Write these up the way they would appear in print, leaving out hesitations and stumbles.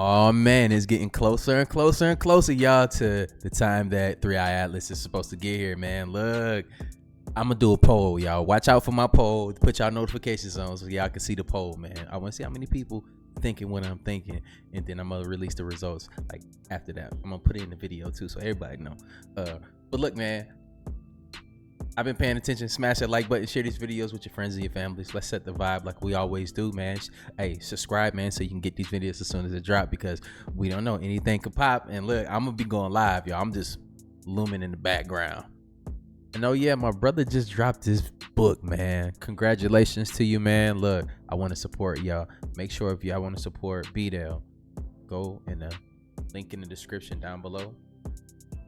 Oh man, it's getting closer and closer and closer, y'all, to the time that 3i Atlas is supposed to get here, man. Look, I'm gonna do a poll, y'all. Watch out for my poll. Put y'all notifications on so y'all can see the poll, man. I want to see how many people thinking what I'm thinking, and then I'm gonna release the results like after that. I'm gonna put it in the video too, so everybody know. But look, man, I've been paying attention. Smash that like button, share these videos with your friends and your families. Let's set the vibe like we always do, man. Hey, subscribe, man, so you can get these videos as soon as they drop, because we don't know, anything could pop. And look, I'm gonna be going live, y'all. I'm just looming in the background. And oh yeah, my brother just dropped his book, man. Congratulations to you, man. Look, I want to support y'all. Make sure if y'all want to support BDELL, go in the link in the description down below.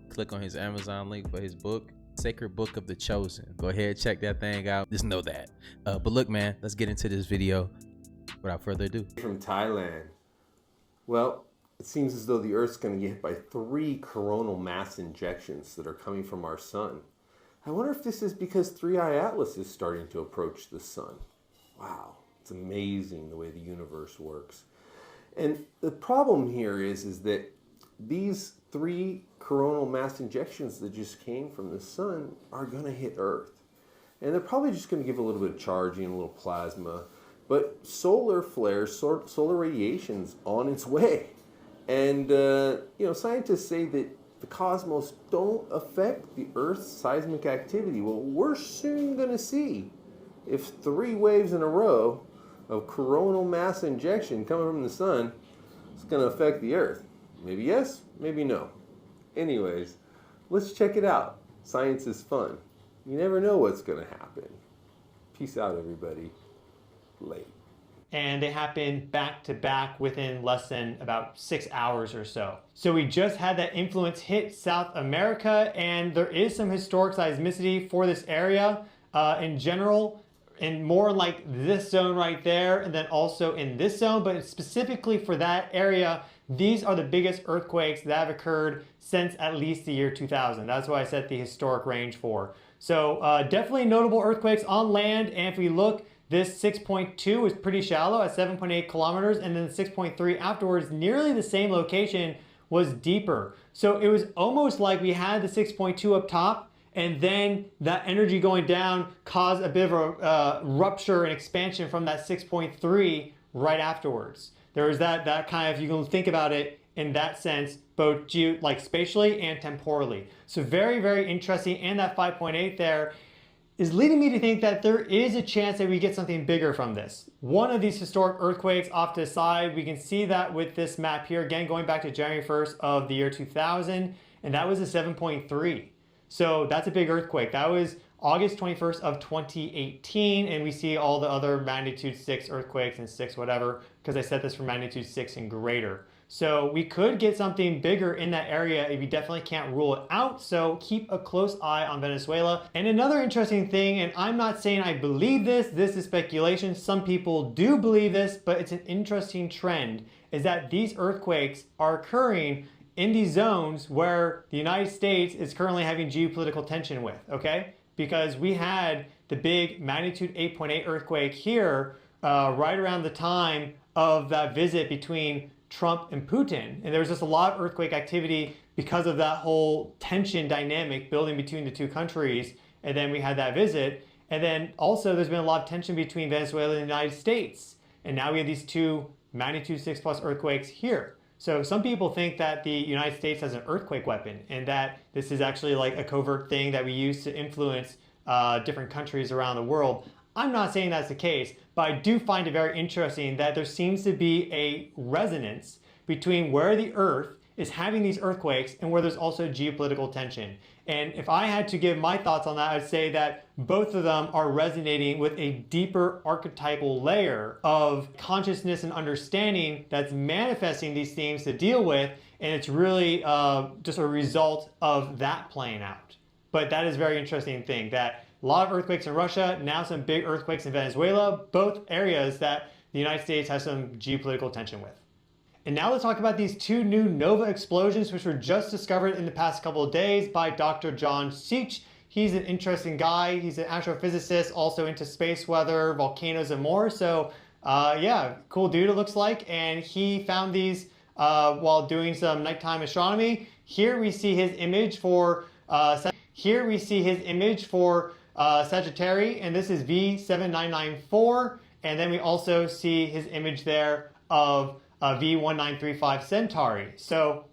Click on his Amazon link for his book, Sacred Book of the Chosen. Go ahead, check that thing out. Just know that. But look, man, let's get into this video without further ado. From Thailand. Well, it seems as though the Earth's going to get hit by 3 coronal mass injections that are coming from our sun. I wonder if this is because 3i Atlas is starting to approach the sun. Wow, it's amazing the way the universe works. And the problem here is that these 3 coronal mass injections that just came from the sun are going to hit Earth. And they're probably just going to give a little bit of charging, a little plasma. But solar flares, solar radiation's on its way. And, scientists say that the cosmos don't affect the Earth's seismic activity. Well, we're soon going to see if 3 waves in a row of coronal mass injection coming from the sun is going to affect the Earth. Maybe yes, maybe no. Anyways, let's check it out. Science is fun. You never know what's going to happen. Peace out, everybody. Late. And they happened back to back within less than about 6 hours or so. So we just had that influence hit South America, and there is some historic seismicity for this area in general, and more like this zone right there, and then also in this zone, but specifically for that area, these are the biggest earthquakes that have occurred since at least the year 2000. That's what I set the historic range for. So definitely notable earthquakes on land, and if we look, this 6.2 is pretty shallow at 7.8 kilometers, and then the 6.3 afterwards, nearly the same location, was deeper. So it was almost like we had the 6.2 up top, and then that energy going down caused a bit of a rupture and expansion from that 6.3 right afterwards. There was that kind of, you can think about it in that sense, both spatially and temporally. So very, very interesting, and that 5.8 there is leading me to think that there is a chance that we get something bigger from this. One of these historic earthquakes off to the side, we can see that with this map here, again, going back to January 1st of the year 2000, and that was a 7.3. So that's a big earthquake. That was August 21st of 2018, and we see all the other magnitude 6 earthquakes and 6 whatever, because I set this for magnitude 6 and greater. So we could get something bigger in that area. We definitely can't rule it out, so keep a close eye on Venezuela. And another interesting thing, and I'm not saying I believe this is speculation, some people do believe this, but it's an interesting trend, is that these earthquakes are occurring in these zones where the United States is currently having geopolitical tension with, okay? Because we had the big magnitude 8.8 earthquake here right around the time of that visit between Trump and Putin. And there was just a lot of earthquake activity because of that whole tension dynamic building between the two countries. And then we had that visit. And then also there's been a lot of tension between Venezuela and the United States. And now we have these 2 magnitude 6+ earthquakes here. So some people think that the United States has an earthquake weapon, and that this is actually like a covert thing that we use to influence different countries around the world. I'm not saying that's the case, but I do find it very interesting that there seems to be a resonance between where the Earth is having these earthquakes and where there's also geopolitical tension. And if I had to give my thoughts on that, I'd say that both of them are resonating with a deeper archetypal layer of consciousness and understanding that's manifesting these things to deal with, and it's really just a result of that playing out. But that is a very interesting thing, that a lot of earthquakes in Russia, now some big earthquakes in Venezuela, both areas that the United States has some geopolitical tension with. And now let's talk about these 2 new nova explosions, which were just discovered in the past couple of days by Dr. John Seich. He's an interesting guy. He's an astrophysicist, also into space weather, volcanoes, and more. So yeah, cool dude it looks like. And he found these while doing some nighttime astronomy. Here we see his image for Sagittarius, and this is V7994. And then we also see his image there of V1935 Centauri. So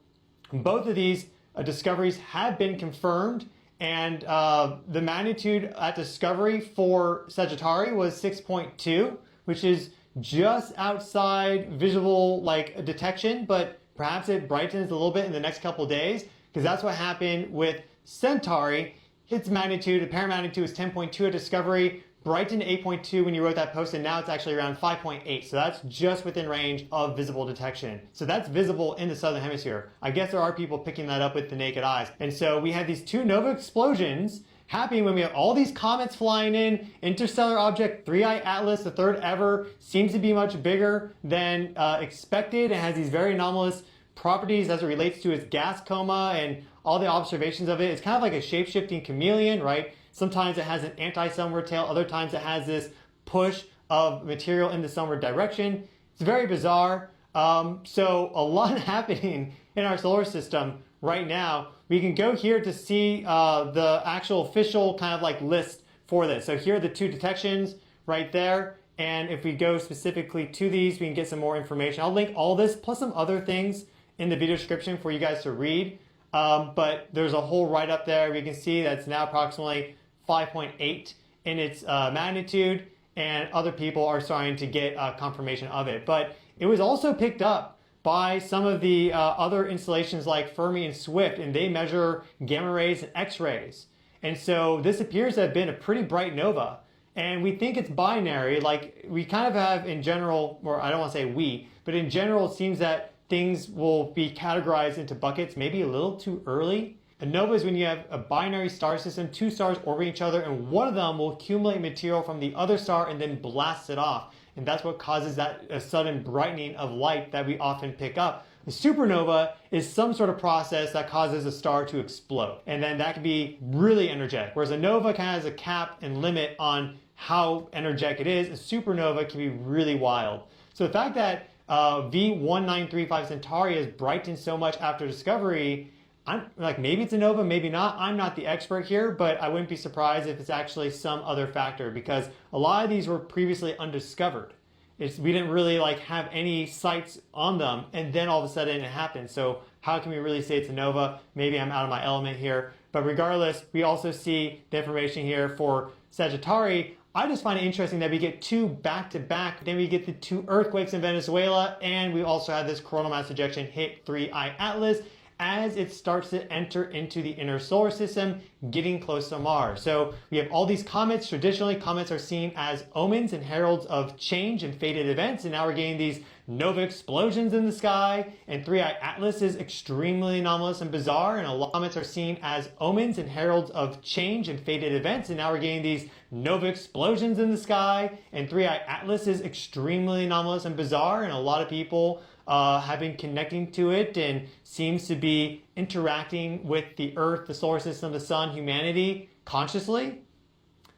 both of these discoveries have been confirmed, and the magnitude at discovery for Sagittarius was 6.2, which is just outside visual detection, but perhaps it brightens a little bit in the next couple days, because that's what happened with Centauri. Its magnitude, apparent magnitude, was 10.2 at discovery, brightened to 8.2 when you wrote that post, and now it's actually around 5.8. So that's just within range of visible detection. So that's visible in the southern hemisphere. I guess there are people picking that up with the naked eyes. And so we had these two nova explosions happening when we have all these comets flying in. Interstellar object 3I Atlas, the third ever, seems to be much bigger than expected, and has these very anomalous properties as it relates to its gas coma and all the observations of it. It's kind of like a shape-shifting chameleon, right? Sometimes it has an anti-sunward tail, other times it has this push of material in the sunward direction. It's very bizarre. So a lot happening in our solar system right now. We can go here to see the actual official kind of list for this. So here are the two detections right there. And if we go specifically to these, we can get some more information. I'll link all this plus some other things in the video description for you guys to read. But there's a whole write-up there. We can see that's now approximately 5.8 in its magnitude, and other people are starting to get confirmation of it. But it was also picked up by some of the other installations like Fermi and Swift, and they measure gamma rays and X-rays. And so this appears to have been a pretty bright nova. And we think it's binary, like we kind of have in general, or I don't want to say we, but in general it seems that things will be categorized into buckets maybe a little too early. A nova is when you have a binary star system, two stars orbiting each other, and one of them will accumulate material from the other star and then blast it off. And that's what causes that sudden brightening of light that we often pick up. A supernova is some sort of process that causes a star to explode. And then that can be really energetic. Whereas a nova kind of has a cap and limit on how energetic it is. A supernova can be really wild. So the fact that V1935 Centauri has brightened so much after discovery, I'm like, maybe it's a nova, maybe not. I'm not the expert here, but I wouldn't be surprised if it's actually some other factor, because a lot of these were previously undiscovered. We didn't really have any sights on them, and then all of a sudden it happened. So how can we really say it's a nova? Maybe I'm out of my element here. But regardless, we also see the information here for Sagittarius. I just find it interesting that we get two back-to-back. Then we get the two earthquakes in Venezuela, and we also have this coronal mass ejection hit 3I Atlas as it starts to enter into the inner solar system, getting close to Mars. So we have all these comets. Traditionally, comets are seen as omens and heralds of change and fated events, and now we're getting these nova explosions in the sky, and 3I Atlas is extremely anomalous and bizarre, and a lot of comets are seen as omens and heralds of change and fated events, and now we're getting these nova explosions in the sky, and 3I Atlas is extremely anomalous and bizarre, and a lot of people have been connecting to it and seems to be interacting with the Earth, the solar system, the sun, humanity consciously.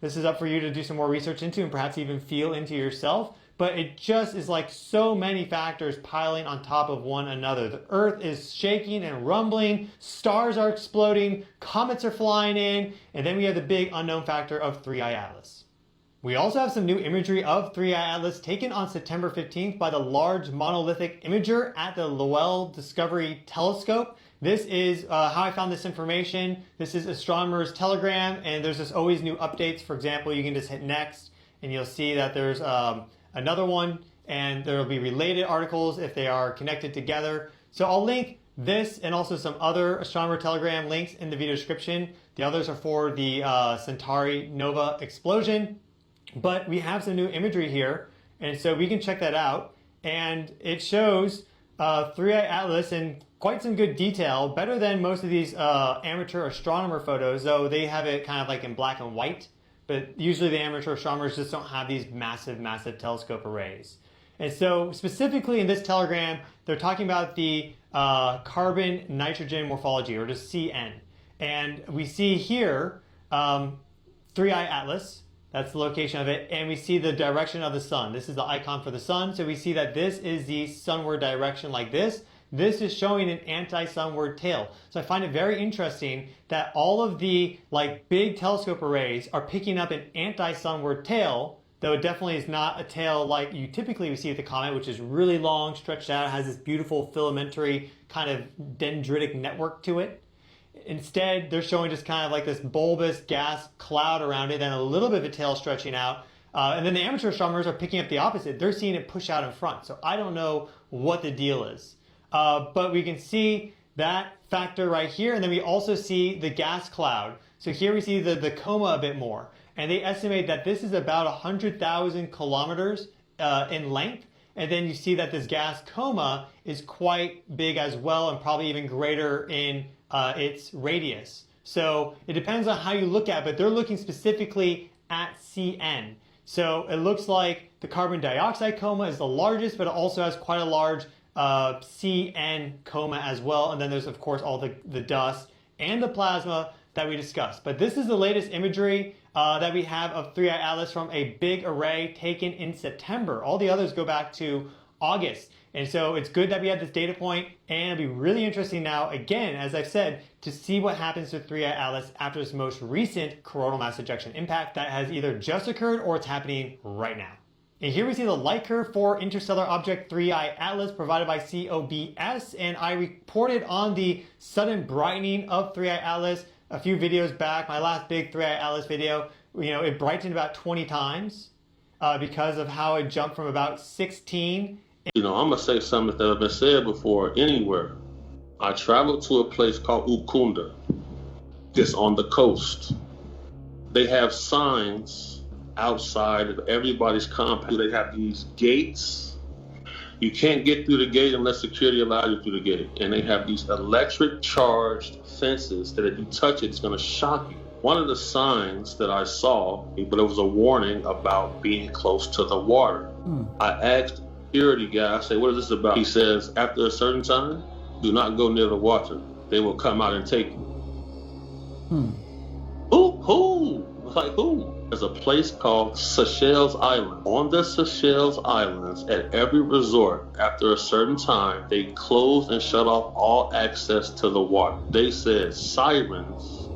This is up for you to do some more research into and perhaps even feel into yourself. But it just is like so many factors piling on top of one another. The Earth is shaking and rumbling, stars are exploding, comets are flying in, and then we have the big unknown factor of 3I Atlas. We also have some new imagery of 3I Atlas taken on September 15th by the Large Monolithic Imager at the Lowell Discovery Telescope. This is how I found this information. This is Astronomer's Telegram, and there's just always new updates. For example, you can just hit next, and you'll see that there's another one, and there will be related articles if they are connected together. So I'll link this and also some other Astronomer Telegram links in the video description. The others are for the Centauri Nova explosion. But we have some new imagery here, and so we can check that out. And it shows 3I Atlas in quite some good detail, better than most of these amateur astronomer photos, though they have it kind of like in black and white. But usually the amateur astronomers just don't have these massive, massive telescope arrays. And so specifically in this telegram, they're talking about the carbon-nitrogen morphology, or just CN. And we see here 3I Atlas. That's the location of it, and we see the direction of the sun. This is the icon for the sun, so we see that this is the sunward direction like this. this is showing an anti-sunward tail. So I find it very interesting that all of the like big telescope arrays are picking up an anti-sunward tail, though it definitely is not a tail like you typically would see with the comet, which is really long, stretched out, has this beautiful filamentary kind of dendritic network to it. Instead, they're showing just kind of like this bulbous gas cloud around it and a little bit of a tail stretching out. And then the amateur astronomers are picking up the opposite. They're seeing it push out in front. So I don't know what the deal is. But we can see that factor right here. And then we also see the gas cloud. So here we see the coma a bit more. And they estimate that this is about 100,000 kilometers in length. And then you see that this gas coma is quite big as well, and probably even greater in its radius. So it depends on how you look at it, but they're looking specifically at CN. So it looks like the carbon dioxide coma is the largest, but it also has quite a large CN coma as well. And then there's, of course, all the dust and the plasma that we discussed. But this is the latest imagery that we have of 3I Atlas from a big array taken in September. All the others go back to August. And so it's good that we have this data point, and it'll be really interesting now, again, as I've said, to see what happens to 3I Atlas after this most recent coronal mass ejection impact that has either just occurred or it's happening right now. And here we see the light curve for interstellar object 3I Atlas provided by COBS, and I reported on the sudden brightening of 3I Atlas a few videos back. My last big 3I Atlas video, it brightened about 20 times because of how it jumped from about 16. I'm going to say something that has been said before anywhere. I traveled to a place called Ukunda. It's on the coast. They have signs outside of everybody's compound. They have these gates. You can't get through the gate unless security allows you through the gate. And they have these electric charged fences that if you touch it, it's going to shock you. One of the signs that I saw, but it was a warning about being close to the water. I asked security guy, I say, what is this about? He says, after a certain time, do not go near the water. They will come out and take you. Who? Like who? There's a place called Seychelles Island. On the Seychelles Islands, at every resort, after a certain time, they close and shut off all access to the water. They said sirens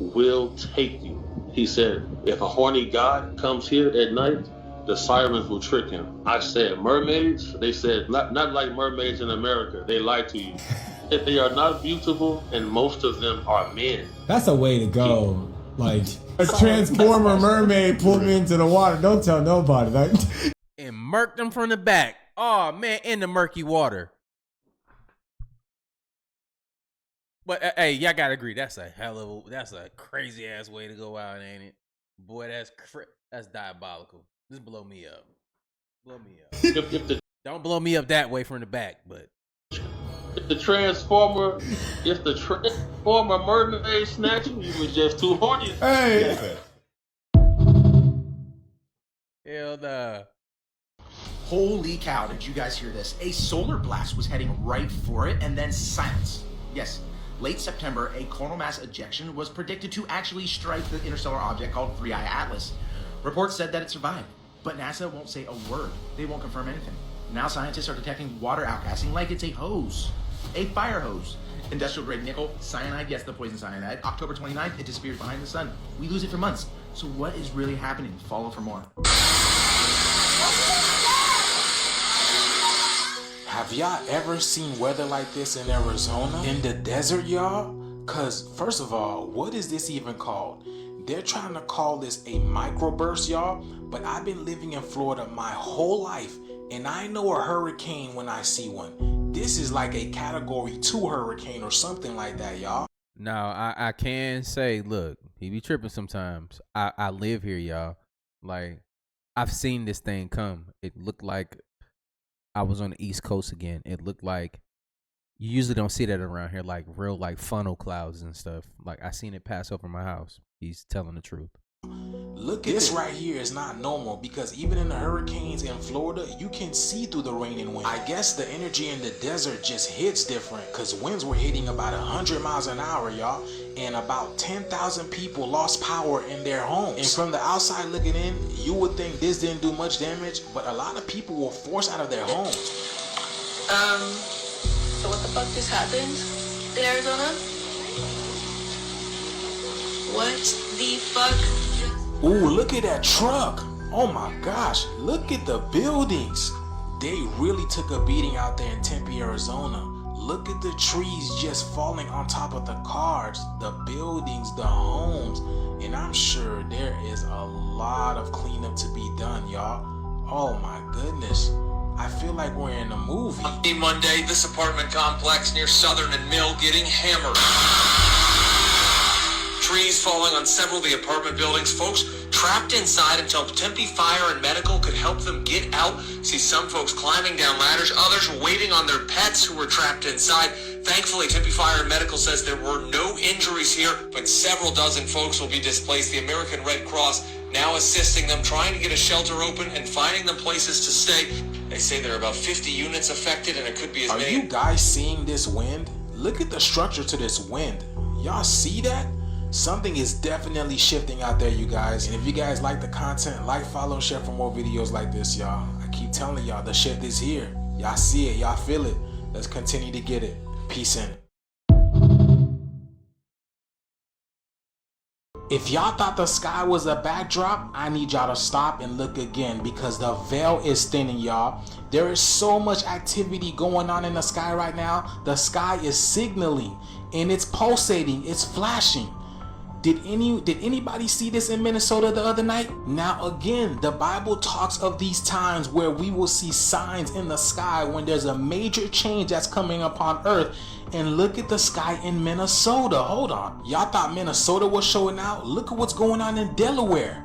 will take you. He said, if a horny guy comes here at night, the sirens will trick him. I said, mermaids? They said, not like mermaids in America. They lie to you. If they are not beautiful, and most of them are men. That's a way to go. Like, a transformer mermaid pulled me into the water. Don't tell nobody. Like, and murked them from the back. Oh, man, in the murky water. But, hey, y'all got to agree. That's a crazy-ass way to go out, ain't it? Boy, that's diabolical. Just blow me up. Blow me up. Don't blow me up that way from the back, but. If the transformer mermaid snatched you, was just too horny. hey! Hell nah. Holy cow, did you guys hear this? A solar blast was heading right for it, and then silence. Yes, late September, a coronal mass ejection was predicted to actually strike the interstellar object called 3I Atlas. Reports said that it survived, but NASA won't say a word. They won't confirm anything. Now scientists are detecting water outgassing like it's a hose, a fire hose. Industrial grade nickel, cyanide, yes, the poison cyanide. October 29th, it disappears behind the sun. We lose it for months. So what is really happening? Follow for more. Have y'all ever seen weather like this in Arizona? In the desert, y'all? Cause first of all, what is this even called? They're trying to call this a microburst, y'all, but I've been living in Florida my whole life, and I know a hurricane when I see one. This is like a category 2 hurricane or something like that, y'all. Now, I can say, look, he be tripping sometimes. I live here, y'all. Like, I've seen this thing come. It looked like I was on the East Coast again. It looked like, you usually don't see that around here, like real like funnel clouds and stuff. Like, I seen it pass over my house. He's telling the truth. Look at this right here is not normal, because even in the hurricanes in Florida, you can see through the rain and wind. I guess the energy in the desert just hits different, because winds were hitting about 100 miles an hour, y'all, and about 10,000 people lost power in their homes. And from the outside looking in, you would think this didn't do much damage, but a lot of people were forced out of their homes. So what the fuck just happened in Arizona? What the fuck? Ooh, look at that truck. Oh my gosh, look at the buildings. They really took a beating out there in Tempe, Arizona. Look at the trees just falling on top of the cars, the buildings, the homes. And I'm sure there is a lot of cleanup to be done, y'all. Oh my goodness. I feel like we're in a movie. Monday, this apartment complex near Southern and Mill getting hammered. Trees falling on several of the apartment buildings. Folks trapped inside until Tempe Fire and Medical could help them get out. See some folks climbing down ladders, others waiting on their pets who were trapped inside. Thankfully, Tempe Fire and Medical says there were no injuries here, but several dozen folks will be displaced. The American Red Cross now assisting them, trying to get a shelter open and finding them places to stay. They say there are about 50 units affected, and it could be as many. Are you guys seeing this wind? Look at the structure to this wind. Y'all see that? Something is definitely shifting out there, you guys. And if you guys like the content, like, follow, and share for more videos like this, y'all. I keep telling y'all, the shift is here. Y'all see it, y'all feel it. Let's continue to get it. Peace in. If y'all thought the sky was a backdrop, I need y'all to stop and look again, because the veil is thinning, y'all. There is so much activity going on in the sky right now. The sky is signaling and it's pulsating, it's flashing. Did anybody see this in Minnesota the other night? Now again, the Bible talks of these times where we will see signs in the sky when there's a major change that's coming upon earth. And look at the sky in Minnesota. Hold on. Y'all thought Minnesota was showing out? Look at what's going on in Delaware.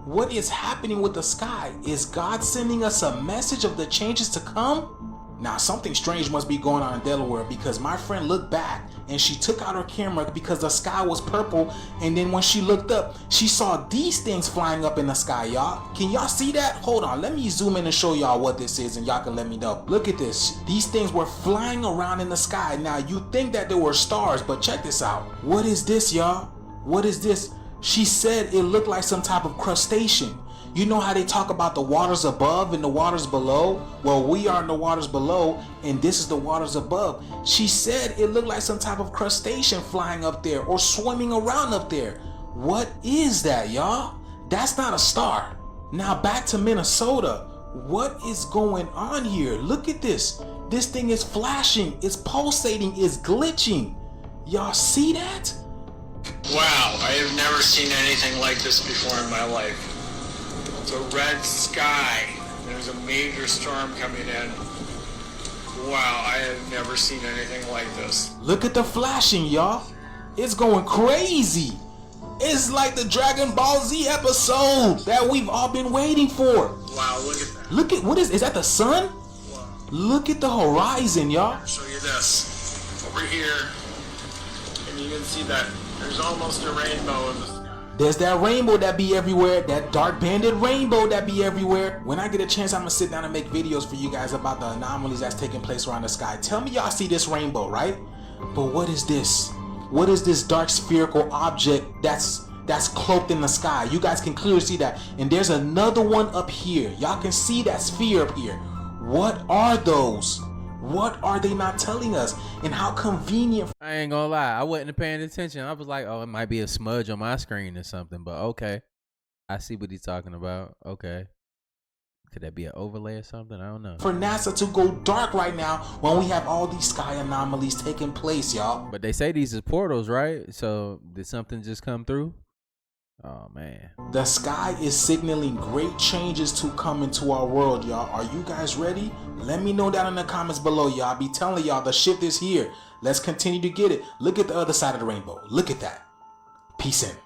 What is happening with the sky? Is God sending us a message of the changes to come? Now something strange must be going on in Delaware, because my friend looked back and she took out her camera because the sky was purple, and then when she looked up, she saw these things flying up in the sky, y'all. Can y'all see that? Hold on, let me zoom in and show y'all what this is and y'all can let me know. Look at this. These things were flying around in the sky. Now you think that they were stars, but check this out. What is this, y'all? What is this? She said it looked like some type of crustacean. You know how they talk about the waters above and the waters below? Well, we are in the waters below, and this is the waters above. She said it looked like some type of crustacean flying up there or swimming around up there. What is that, y'all? That's not a star. Now back to Minnesota. What is going on here? Look at this. This thing is flashing, it's pulsating, it's glitching. Y'all see that? Wow, I have never seen anything like this before in my life. It's a red sky. There's a major storm coming in. Wow, I have never seen anything like this. Look at the flashing, y'all. It's going crazy. It's like the Dragon Ball Z episode that we've all been waiting for. Wow, look at that. Look at, what is that the sun? Wow. Look at the horizon, y'all. I'll show you this. Over here, and you can see that there's almost a rainbow in the sky. There's that rainbow that be everywhere, that dark banded rainbow that be everywhere. When I get a chance, I'm gonna sit down and make videos for you guys about the anomalies that's taking place around the sky. Tell me y'all see this rainbow, right? But what is this? What is this dark spherical object that's cloaked in the sky? You guys can clearly see that. And there's another one up here. Y'all can see that sphere up here. What are those? What are they not telling us? And how convenient. I ain't gonna lie, I wasn't paying attention. I was like, oh, it might be a smudge on my screen or something, but okay. I see what he's talking about. Okay. Could that be an overlay or something? I don't know. For NASA to go dark right now when we have all these sky anomalies taking place, y'all. But they say these is portals, right? So did something just come through? Oh man. The sky is signaling great changes to come into our world, y'all. Are you guys ready? Let me know down in the comments below, y'all. I be telling y'all the shift is here. Let's continue to get it. Look at the other side of the rainbow. Look at that. Peace in.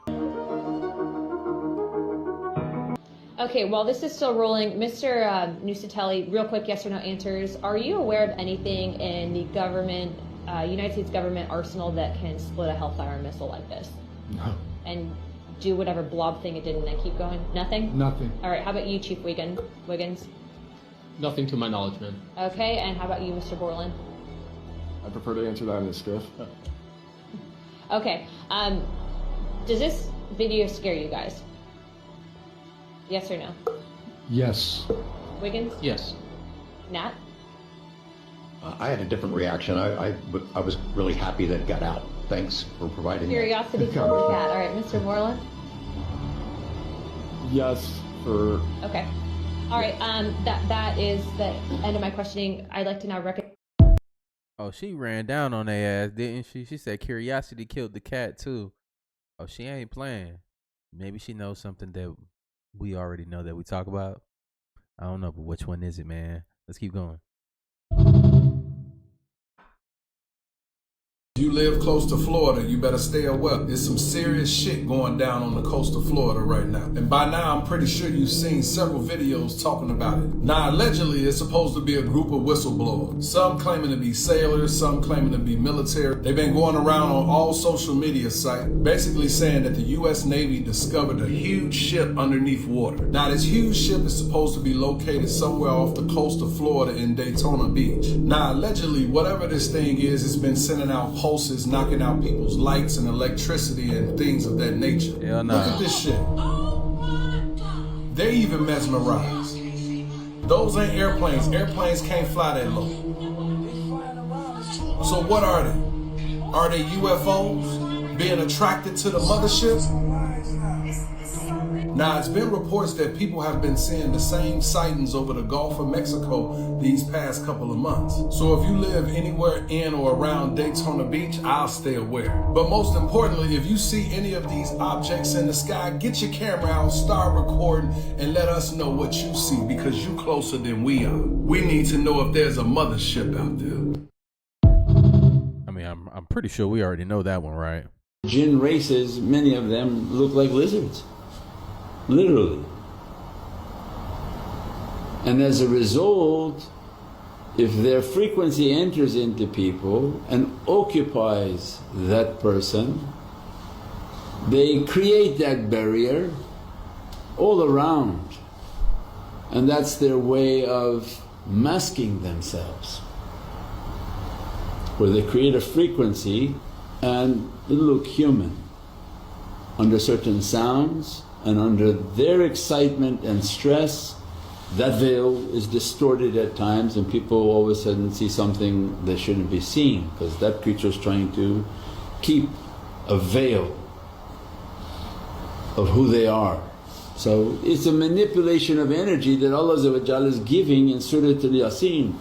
Okay, while this is still rolling, Mr. Nusatelli, real quick yes or no answers. Are you aware of anything in the government, United States government arsenal that can split a Hellfire missile like this? No. And do whatever blob thing it did and then keep going? Nothing? Nothing. All right, how about you, Chief Wiggins? Nothing to my knowledge, man. Okay, and how about you, Mr. Borland? I prefer to answer that in a skiff. Okay, does this video scare you guys? Yes or no? Yes. Wiggins? Yes. Nat? I had a different reaction. I was really happy that it got out. Thanks for providing Curiosity killed the cat. All right, Mr. Moreland? Yes, for... Okay. All right, that is the end of my questioning. I'd like to now Oh, she ran down on their ass, didn't she? She said curiosity killed the cat, too. Oh, she ain't playing. Maybe she knows something that we already know that we talk about. I don't know, but which one is it, man? Let's keep going. If you live close to Florida, you better stay aware. There's some serious shit going down on the coast of Florida right now. And by now, I'm pretty sure you've seen several videos talking about it. Now, allegedly, it's supposed to be a group of whistleblowers. Some claiming to be sailors, some claiming to be military. They've been going around on all social media sites, basically saying that the U.S. Navy discovered a huge ship underneath water. Now, this huge ship is supposed to be located somewhere off the coast of Florida in Daytona Beach. Now, allegedly, whatever this thing is, it's been sending out pulses, knocking out people's lights and electricity and things of that nature. Hell no. Look at this shit. They even mesmerized. Those ain't airplanes. Airplanes can't fly that low. So what are they? Are they UFOs being attracted to the mothership? Now, it's been reports that people have been seeing the same sightings over the Gulf of Mexico these past couple of months. So if you live anywhere in or around Daytona Beach, I'll stay aware. But most importantly, if you see any of these objects in the sky, get your camera out, start recording, and let us know what you see, because you closer than we are. We need to know if there's a mothership out there. I mean, I'm pretty sure we already know that one, right? Jinn races, many of them look like lizards. Literally. And as a result, if their frequency enters into people and occupies that person, they create that barrier all around, and that's their way of masking themselves, where they create a frequency and they look human under certain sounds. And under their excitement and stress, that veil is distorted at times, and people all of a sudden see something they shouldn't be seeing, because that creature is trying to keep a veil of who they are. So it's a manipulation of energy that Allah is giving in Surah Al-Yasin.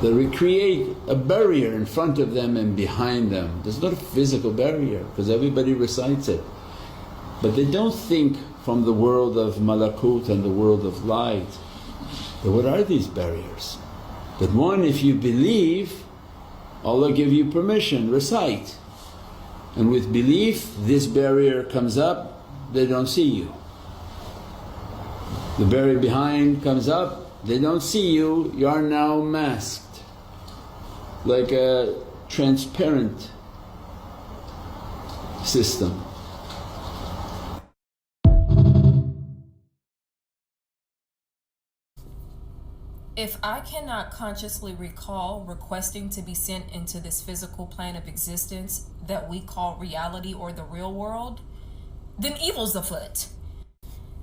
They recreate a barrier in front of them and behind them. There's not a physical barrier because everybody recites it. But they don't think from the world of malakut and the world of light. But what are these barriers? But one, if you believe, Allah give you permission, recite. And with belief this barrier comes up, they don't see you. The barrier behind comes up, they don't see you, you are now masked like a transparent system. If I cannot consciously recall requesting to be sent into this physical plane of existence that we call reality or the real world, then evil's afoot.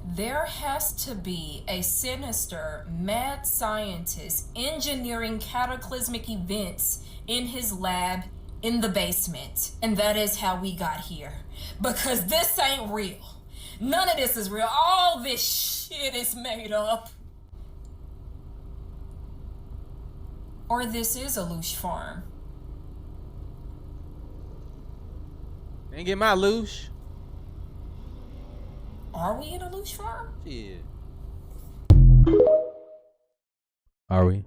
There has to be a sinister, mad scientist engineering cataclysmic events in his lab in the basement. And that is how we got here. Because this ain't real. None of this is real. All this shit is made up. Or this is a Loosh farm. Ain't get my Loosh. Are we in a Loosh farm? Yeah. Are we?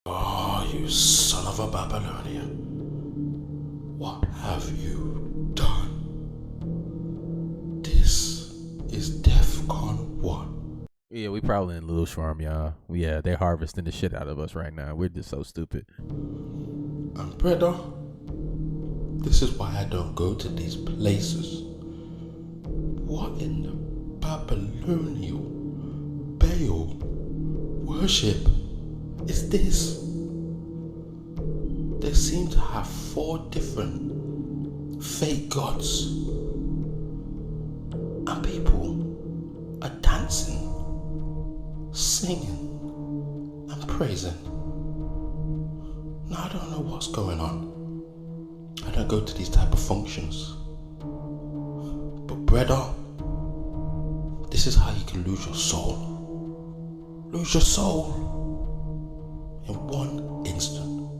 Oh, you son of a Babylonian. What have you done? This is DEFCON 1. Yeah, we probably in Loosh farm, y'all. Yeah, they're harvesting the shit out of us right now. We're just so stupid. And brother, this is why I don't go to these places. What in the Babylonian Baal worship is this? They seem to have 4 different fake gods, and people are dancing, singing, praising? No, I don't know what's going on. I don't go to these type of functions. But brother, this is how you can lose your soul. Lose your soul in one instant.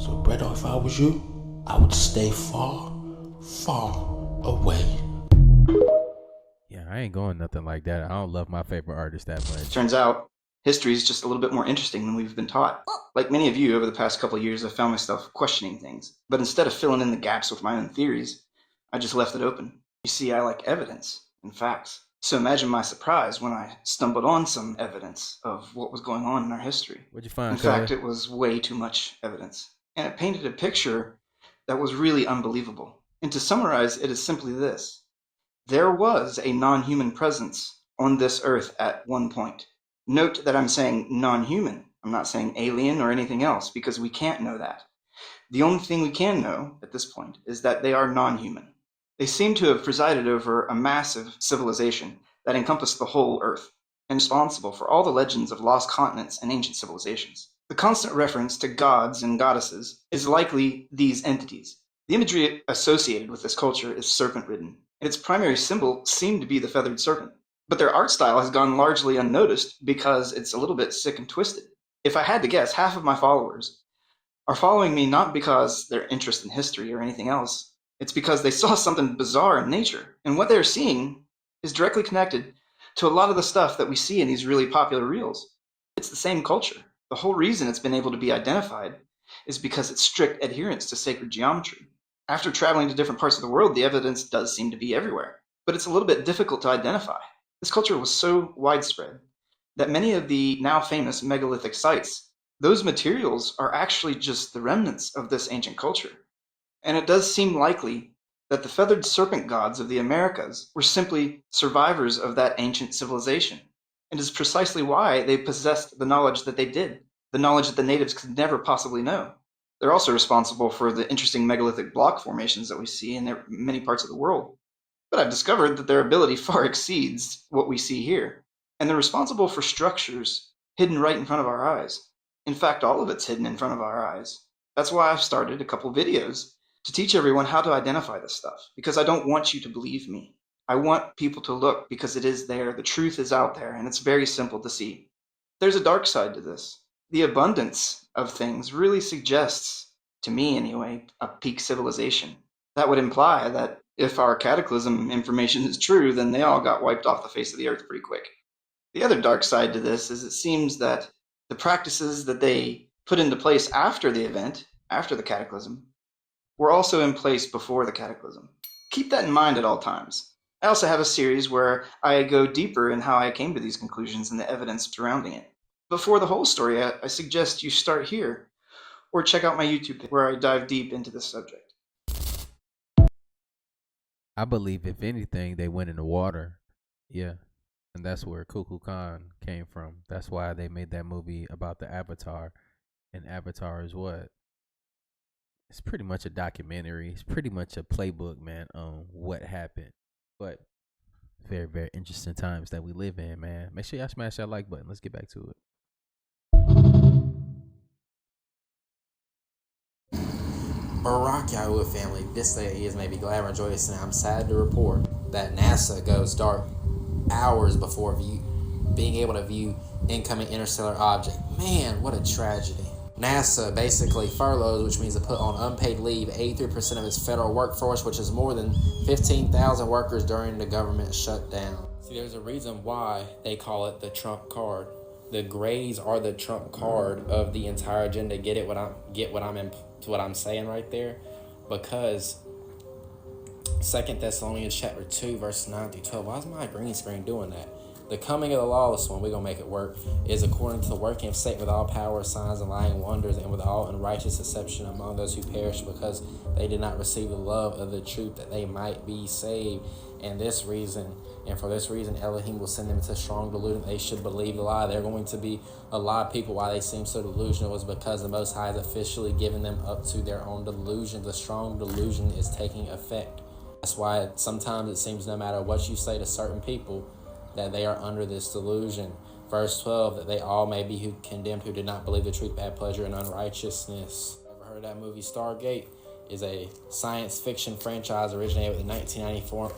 So brother, if I was you, I would stay far, far away. Yeah, I ain't going nothing like that. I don't love my favorite artist that much. Turns out, history is just a little bit more interesting than we've been taught. Like many of you, over the past couple of years, I've found myself questioning things. But instead of filling in the gaps with my own theories, I just left it open. You see, I like evidence and facts. So imagine my surprise when I stumbled on some evidence of what was going on in our history. What'd you find, In fact, it was way too much evidence. And it painted a picture that was really unbelievable. And to summarize, it is simply this. There was a non-human presence on this earth at one point. Note that I'm saying non-human. I'm not saying alien or anything else, because we can't know that. The only thing we can know at this point is that they are non-human. They seem to have presided over a massive civilization that encompassed the whole earth, and responsible for all the legends of lost continents and ancient civilizations. The constant reference to gods and goddesses is likely these entities. The imagery associated with this culture is serpent-ridden, and its primary symbol seemed to be the feathered serpent. But their art style has gone largely unnoticed because it's a little bit sick and twisted. If I had to guess, half of my followers are following me not because their interest in history or anything else. It's because they saw something bizarre in nature, and what they're seeing is directly connected to a lot of the stuff that we see in these really popular reels. It's the same culture. The whole reason it's been able to be identified is because its strict adherence to sacred geometry. After traveling to different parts of the world, the evidence does seem to be everywhere, but it's a little bit difficult to identify. This culture was so widespread that many of the now famous megalithic sites, those materials are actually just the remnants of this ancient culture. And it does seem likely that the feathered serpent gods of the Americas were simply survivors of that ancient civilization, and is precisely why they possessed the knowledge that they did, the knowledge that the natives could never possibly know. They're also responsible for the interesting megalithic block formations that we see in many parts of the world. But I've discovered that their ability far exceeds what we see here, and they're responsible for structures hidden right in front of our eyes. In fact, all of it's hidden in front of our eyes. That's why I've started a couple videos to teach everyone how to identify this stuff, because I don't want you to believe me. I want people to look because it is there, the truth is out there, and it's very simple to see. There's a dark side to this. The abundance of things really suggests, to me anyway, a peak civilization. That would imply that if our cataclysm information is true, then they all got wiped off the face of the earth pretty quick. The other dark side to this is it seems that the practices that they put into place after the event, after the cataclysm, were also in place before the cataclysm. Keep that in mind at all times. I also have a series where I go deeper in how I came to these conclusions and the evidence surrounding it. But for the whole story, I suggest you start here, or check out my YouTube page where I dive deep into this subject. I believe, if anything, they went in the water. Yeah. And that's where Kukulkan Khan came from. That's why they made that movie about the Avatar. And Avatar is what? It's pretty much a documentary. It's pretty much a playbook, man, on what happened. But very, very interesting times that we live in, man. Make sure y'all smash that like button. Let's get back to it. Barack Yahoo family, this day is maybe glad or joyous, and I'm sad to report that NASA goes dark hours before being able to view incoming interstellar object. Man, what a tragedy. NASA basically furloughs, which means to put on unpaid leave 83% of its federal workforce, which is more than 15,000 workers during the government shutdown. See, there's a reason why they call it the Trump card. The grays are the Trump card of the entire agenda. Get what I'm saying right there? Because 2 Thessalonians chapter 2, verse 9 through 12. Why is my green screen doing that? The coming of the lawless one, we're going to make it work, is according to the working of Satan with all power, signs, and lying wonders, and with all unrighteous deception among those who perish, because they did not receive the love of the truth that they might be saved. And for this reason, Elohim will send them into strong delusion. They should believe the lie. They're going to be a lot of people. Why they seem so delusional is because the Most High has officially given them up to their own delusion. The strong delusion is taking effect. That's why sometimes it seems no matter what you say to certain people, that they are under this delusion. Verse 12, that they all may be condemned who did not believe the truth, but had pleasure in unrighteousness. Ever heard of that movie Stargate? Is a science fiction franchise originated with the 1994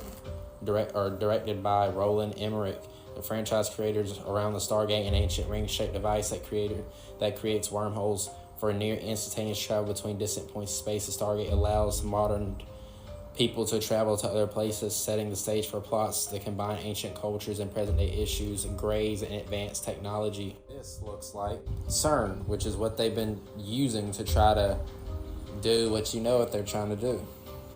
directed by Roland Emmerich. The franchise creators around the Stargate, an ancient ring-shaped device that creates wormholes for near instantaneous travel between distant points of space. The Stargate allows modern people to travel to other places, setting the stage for plots that combine ancient cultures and present-day issues, grays, and advanced technology. This looks like CERN, which is what they've been using to try to do what they're trying to do.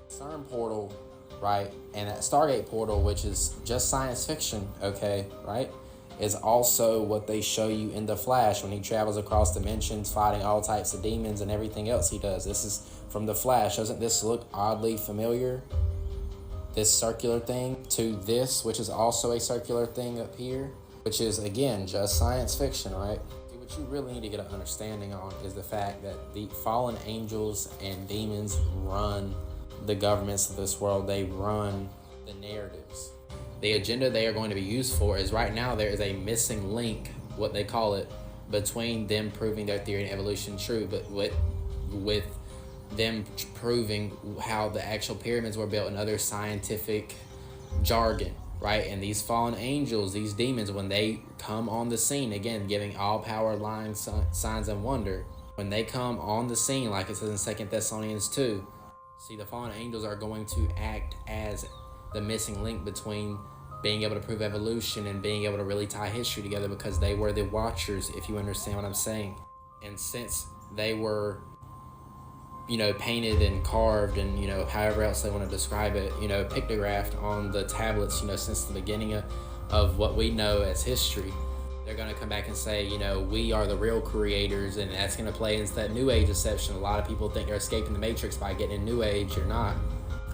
CERN portal, right, and that Stargate portal, which is just science fiction, okay, right, is also what they show you in The Flash when he travels across dimensions, fighting all types of demons and everything else he does. This is from The Flash. Doesn't this look oddly familiar? This circular thing to this, which is also a circular thing up here, which is, again, just science fiction, right? What you really need to get an understanding on is the fact that the fallen angels and demons run the governments of this world. They run the narratives. The agenda they are going to be used for is, right now there is a missing link, what they call it, between them proving their theory and evolution true, but with them proving how the actual pyramids were built and other scientific jargon, right? And these fallen angels, these demons, when they come on the scene, again, giving all power, lines, signs, and wonder, when they come on the scene, like it says in 2 Thessalonians 2, see, the fallen angels are going to act as the missing link between being able to prove evolution and being able to really tie history together, because they were the watchers, if you understand what I'm saying. And since they were, painted and carved and, however else they want to describe it, pictographed on the tablets, since the beginning of what we know as history, they're going to come back and say, we are the real creators, and that's going to play into that New Age deception. A lot of people think they're escaping the Matrix by getting in New Age. You're not,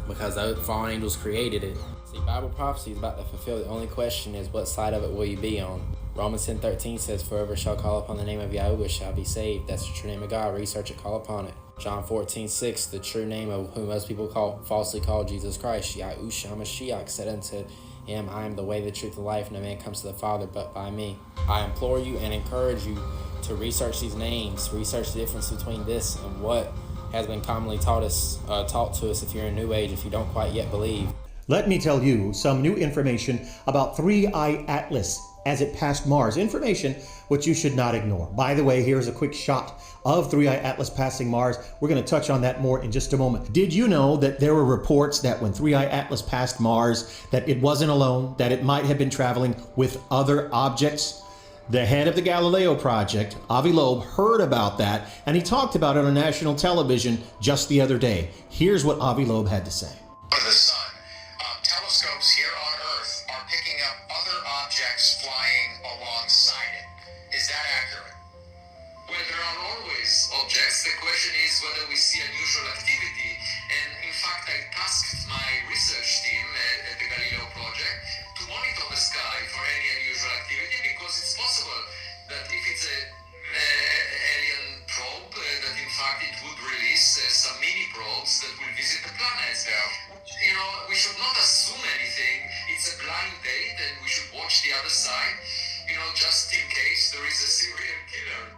because the fallen angels created it. See, Bible prophecy is about to fulfill. The only question is, what side of it will you be on? Romans 10:13 says, "Whoever shall call upon the name of Yahuwah shall be saved." That's the true name of God. Research it, call upon it. John 14:6, the true name of whom most people falsely call Jesus Christ, Yahushua Mashiach, said unto him, "I am the way, the truth, and life. No man comes to the Father but by me." I implore you and encourage you to research these names, research the difference between this and what has been commonly taught to us if you're in New Age, if you don't quite yet believe. Let me tell you some new information about 3I Atlas as it passed Mars. Information which you should not ignore. By the way, here's a quick shot of 3I Atlas passing Mars. We're going to touch on that more in just a moment. Did you know that there were reports that when 3I Atlas passed Mars, that it wasn't alone, that it might have been traveling with other objects? The head of the Galileo Project, Avi Loeb, heard about that, and he talked about it on national television just the other day. Here's what Avi Loeb had to say. The sun. Telescopes here on Earth are picking up other objects flying alongside it. Is that accurate? Well, there are always objects. The question is whether we see unusual activity. And in fact, I tasked my research team at the Galileo Project to monitor the sky for any unusual activity, because it's possible that if it's an alien probe, that in fact it would release some mini probes that will visit the planets. We should not assume anything. It's a blind date, and we should watch the other side, just in case there is a serial killer.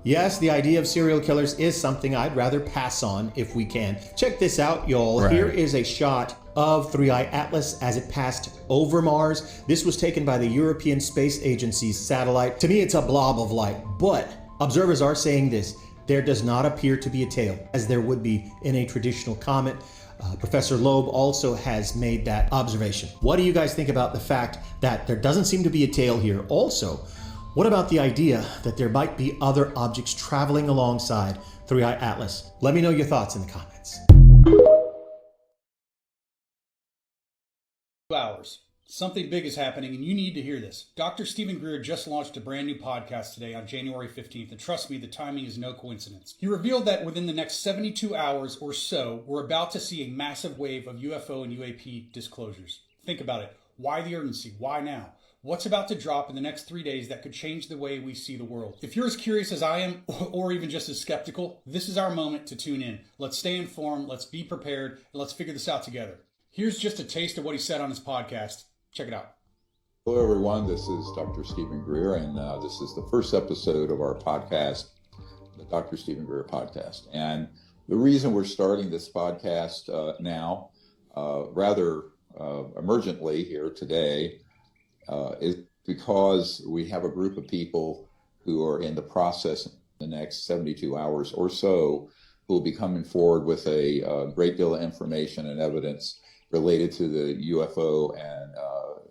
Yes, the idea of serial killers is something I'd rather pass on if we can. Check this out, y'all. Right. Here is a shot of 3I Atlas as it passed over Mars. This was taken by the European Space Agency's satellite. To me, it's a blob of light, but observers are saying this. There does not appear to be a tail, as there would be in a traditional comet. Professor Loeb also has made that observation. What do you guys think about the fact that there doesn't seem to be a tail here? Also, what about the idea that there might be other objects traveling alongside 3I Atlas? Let me know your thoughts in the comments. 2 hours. Something big is happening, and you need to hear this. Dr. Stephen Greer just launched a brand new podcast today on January 15th, and trust me, the timing is no coincidence. He revealed that within the next 72 hours or so, we're about to see a massive wave of UFO and UAP disclosures. Think about it. Why the urgency? Why now? What's about to drop in the next 3 days that could change the way we see the world? If you're as curious as I am, or even just as skeptical, this is our moment to tune in. Let's stay informed, let's be prepared, and let's figure this out together. Here's just a taste of what he said on his podcast. Check it out. Hello, everyone. This is Dr. Stephen Greer, and this is the first episode of our podcast, the Dr. Stephen Greer podcast. And the reason we're starting this podcast now, rather emergently here today, is because we have a group of people who are in the process in the next 72 hours or so who will be coming forward with a great deal of information and evidence related to the UFO and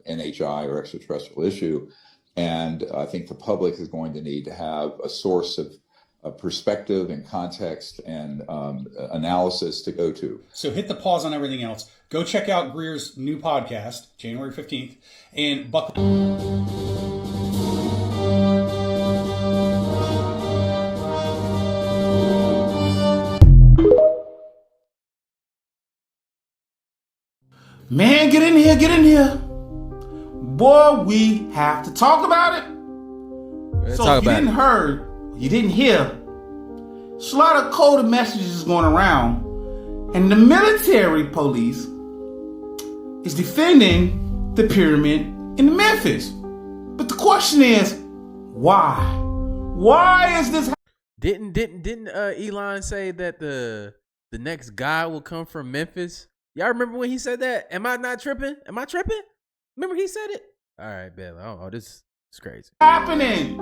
NHI or extraterrestrial issue. And I think the public is going to need to have a source of perspective and context and analysis to go to. So hit the pause on everything else. Go check out Greer's new podcast, January 15th, and Man, get in here, get in here. Boy, we have to talk about it. So if you didn't heard, you didn't hear, there's a lot of coded messages going around, and the military police is defending the pyramid in Memphis. But the question is, why? Why is this? Didn't Elon say that the next God will come from Memphis? Y'all remember when he said that? Am I not tripping? Am I tripping? Remember he said it? All right, Bill. Oh, this is crazy. Happening.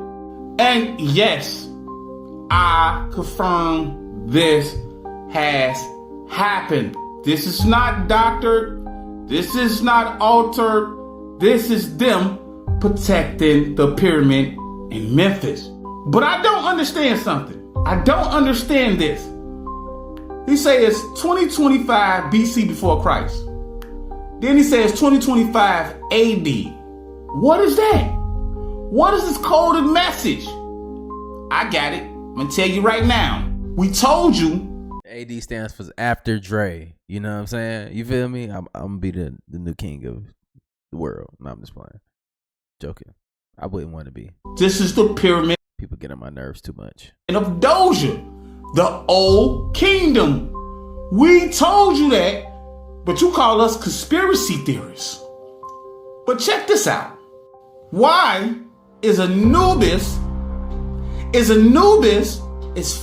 And yes, I confirm this has happened. This is not doctored. This is not altered. This is them protecting the pyramid in Memphis. But I don't understand something. I don't understand this. He says 2025 BC before Christ. Then he says 2025 AD. What is that? What is this coded message? I got it. I'm going to tell you right now. We told you. AD stands for after Dre. You know what I'm saying? You feel me? I'm going to be the new king of the world. No, I'm just playing. Joking. I wouldn't want to be. This is the pyramid. People get on my nerves too much. Of Doja. The old kingdom. We told you that, but you call us conspiracy theorists. But check this out. Why is Anubis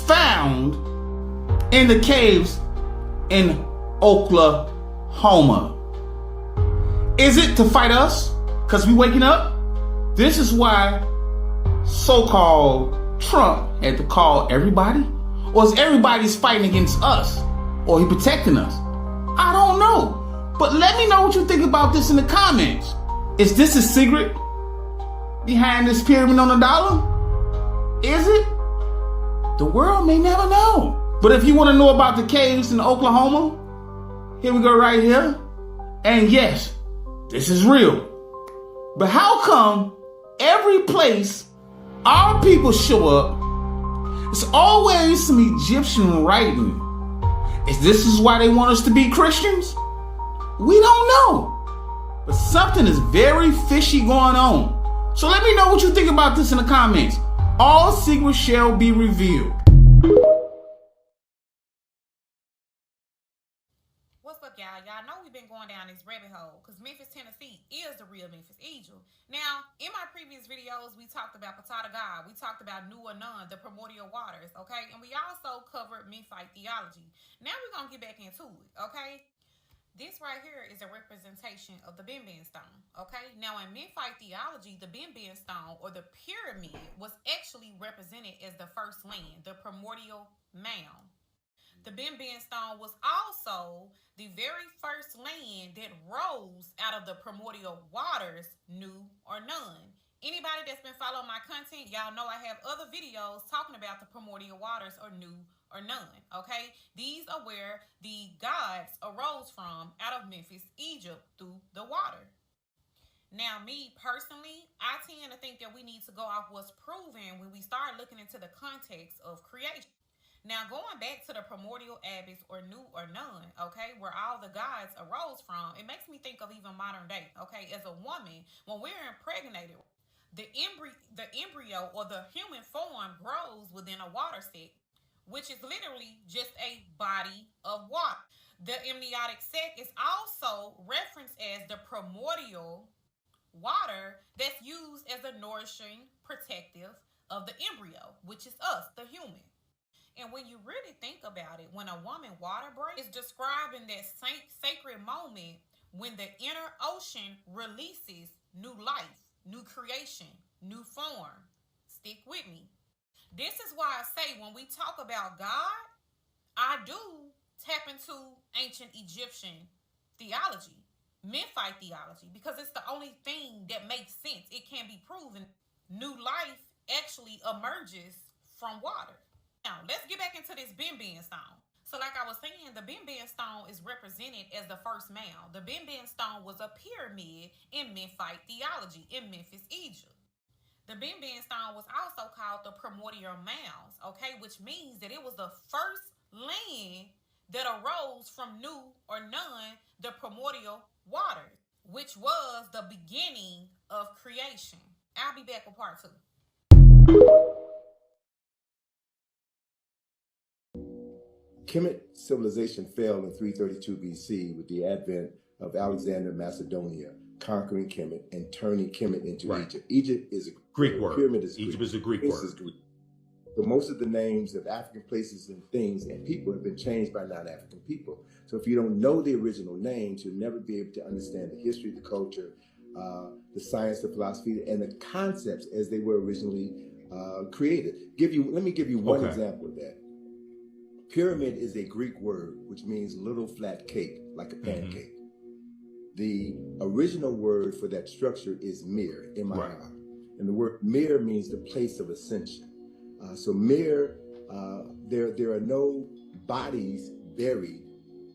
found in the caves in Oklahoma? Is it to fight us? Because we waking up? This is why so-called Trump had to call everybody. Or is everybody's fighting against us? Or he protecting us? I don't know. But let me know what you think about this in the comments. Is this a secret behind this pyramid on the dollar? Is it? The world may never know. But if you want to know about the caves in Oklahoma, here we go right here. And yes, this is real. But how come every place our people show up, it's always some Egyptian writing? This is why they want us to be Christians? We don't know. But something is very fishy going on. So let me know what you think about this in the comments. All secrets shall be revealed. What's up, y'all? Y'all know we've been going down this rabbit hole because Memphis, Tennessee is the real Memphis Angel. Now, in my previous videos, we talked about Patata God. We talked about Nu or None, the primordial waters, okay? And we also covered Memphite theology. Now we're going to get back into it, okay? This right here is a representation of the Ben stone, okay? Now, in Memphite theology, the Ben stone, or the pyramid, was actually represented as the first land, the primordial mound. The Ben stone was also the very first land that rose out of the primordial waters, Nu or None. Anybody that's been following my content, y'all know I have other videos talking about the primordial waters or Nu or None, okay? These are where the gods arose from out of Memphis, Egypt, through the water. Now, me personally, I tend to think that we need to go off what's proven when we start looking into the context of creation. Now, going back to the primordial abyss or Nu or None, okay, where all the gods arose from, it makes me think of even modern day, okay? As a woman, when we're impregnated, the embryo or the human form grows within a water set, which is literally just a body of water. The amniotic sac is also referenced as the primordial water that's used as a nourishing protective of the embryo, which is us, the human. And when you really think about it, when a woman water breaks, it's describing that sacred moment when the inner ocean releases new life, new creation, new form. Stick with me. This is why I say when we talk about God, I do tap into ancient Egyptian theology, Memphite theology, because it's the only thing that makes sense. It can be proven. New life actually emerges from water. Now, let's get back into this Benben stone. So like I was saying, the Benben stone is represented as the first mound. The Benben stone was a pyramid in Memphite theology in Memphis, Egypt. The Benben stone was also called the primordial mounds, okay, which means that it was the first land that arose from new or none the primordial waters, which was the beginning of creation. I'll be back with part 2. Kemet civilization fell in 332 BC with the advent of Alexander of Macedonia conquering Kemet and turning Kemet into Egypt. Egypt is a Greek word. Pyramid is Egypt Greek. is a Greek This word. is Greek. So most of the names of African places and things and people have been changed by non-African people. So if you don't know the original names, you'll never be able to understand the history, the culture, the science, the philosophy, and the concepts as they were originally created. Let me give you one example of that. Pyramid is a Greek word which means little flat cake, like a pancake. The original word for that structure is mir, M-I-R. And the word mir means the place of ascension. So mir, there are no bodies buried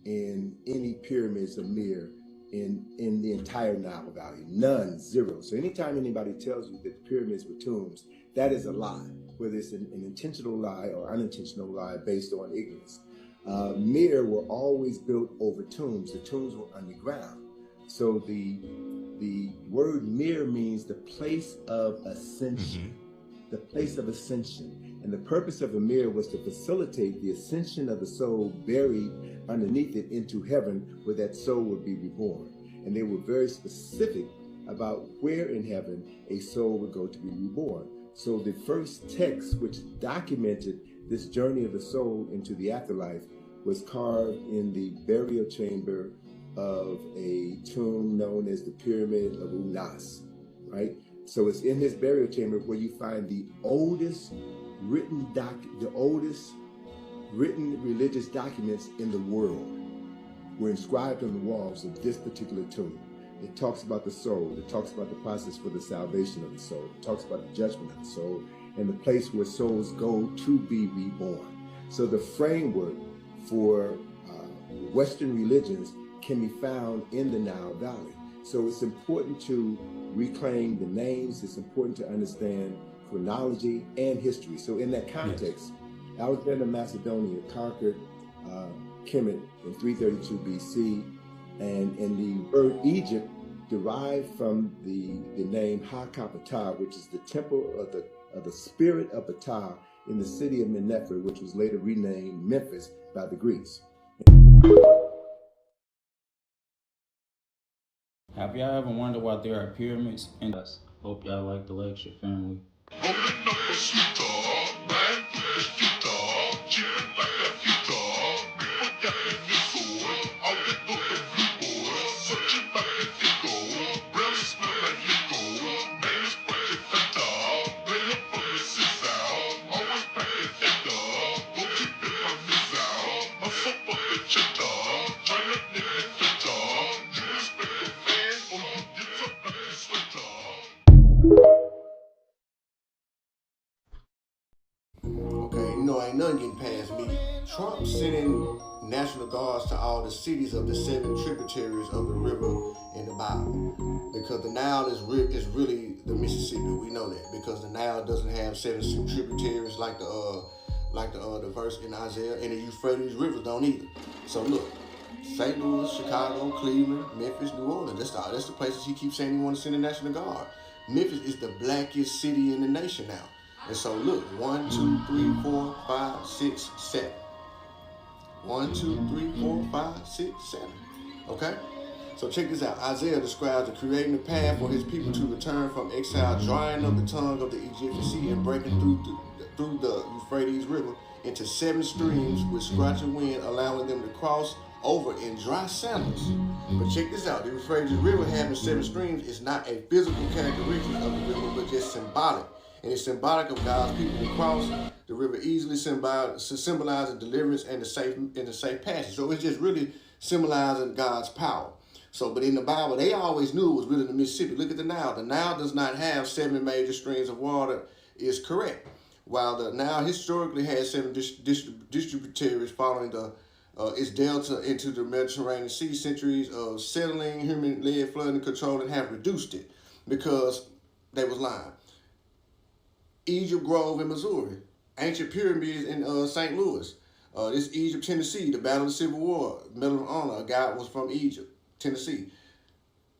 in any pyramids of mir in the entire Nile Valley. None, zero. So anytime anybody tells you that the pyramids were tombs, that is a lie, whether it's an intentional lie or unintentional lie based on ignorance. Mir were always built over tombs. The tombs were underground. So the word mir means the place of ascension. The place of ascension. And the purpose of a mir was to facilitate the ascension of the soul buried underneath it into heaven, where that soul would be reborn. And they were very specific about where in heaven a soul would go to be reborn. So the first text which documented this journey of the soul into the afterlife was carved in the burial chamber of a tomb known as the Pyramid of Unas, right? So it's in this burial chamber where you find the oldest written religious documents in the world were inscribed on the walls of this particular tomb. It talks about the soul. It talks about the process for the salvation of the soul. It talks about the judgment of the soul and the place where souls go to be reborn. So the framework for Western religions can be found in the Nile Valley. So it's important to reclaim the names. It's important to understand chronology and history. So in that context, Alexander of Macedonia conquered Kemet in 332 BC, and the word Egypt derived from the name Ha-Kapatah, which is the temple of the spirit of Ptah in the city of Memphis, which was later renamed Memphis by the Greeks. Have y'all ever wondered why there are pyramids in us? Hope y'all like the lecture, family. Ain't nothing getting past me. Trump sending National Guards to all the cities of the 7 tributaries of the river in the Bible, because the Nile is really the Mississippi. We know that because the Nile doesn't have 7 tributaries like the verse in Isaiah, and the Euphrates rivers don't either. So look, St. Louis, Chicago, Cleveland, Memphis, New Orleans. That's the places he keeps saying he wants to send the National Guard. Memphis is the blackest city in the nation now. And so look, 1, 2, 3, 4, 5, 6, 7. 1, 2, 3, 4, 5, 6, 7. Okay? So check this out. Isaiah describes the creating a path for his people to return from exile, drying up the tongue of the Egyptian sea and breaking through the Euphrates River into 7 streams with scorching wind, allowing them to cross over in dry sandals. But check this out. The Euphrates River having 7 streams is not a physical characteristic of the river, but just symbolic. And it's symbolic of God's people who cross the river easily, symbolizing deliverance and the safe passage. So it's just really symbolizing God's power. So, but in the Bible, they always knew it was really the Mississippi. Look at the Nile. The Nile does not have 7 major streams of water, is correct. While the Nile historically has 7 distributaries following its delta into the Mediterranean Sea, centuries of settling, human-led flooding and controlling have reduced it because they was lying. Egypt Grove in Missouri, ancient pyramids in St. Louis. This Egypt, Tennessee, the Battle of the Civil War, Medal of Honor, a guy was from Egypt, Tennessee.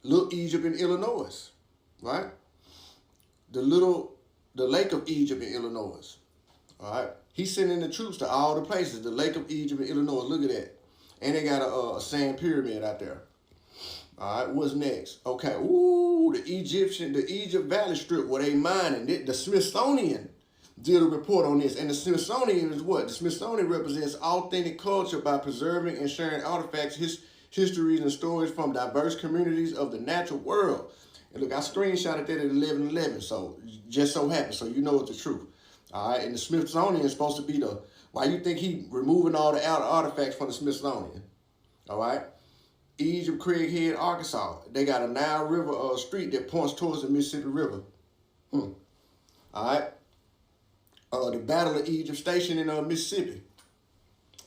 Little Egypt in Illinois, right? The Lake of Egypt in Illinois, all right? He's sending the troops to all the places. The Lake of Egypt in Illinois, look at that. And they got a sand pyramid out there. All right, what's next? Okay, the Egypt Valley Strip where they mining. The Smithsonian did a report on this. And the Smithsonian is what? The Smithsonian represents authentic culture by preserving and sharing artifacts, histories, and stories from diverse communities of the natural world. And look, I screenshotted that at 11:11, so just so happens, so you know it's the truth. All right, and the Smithsonian is supposed to be why you think he removing all the artifacts from the Smithsonian? All right, Egypt, Craighead, Arkansas. They got a Nile River street that points towards the Mississippi River. All right, the Battle of Egypt Station in Mississippi,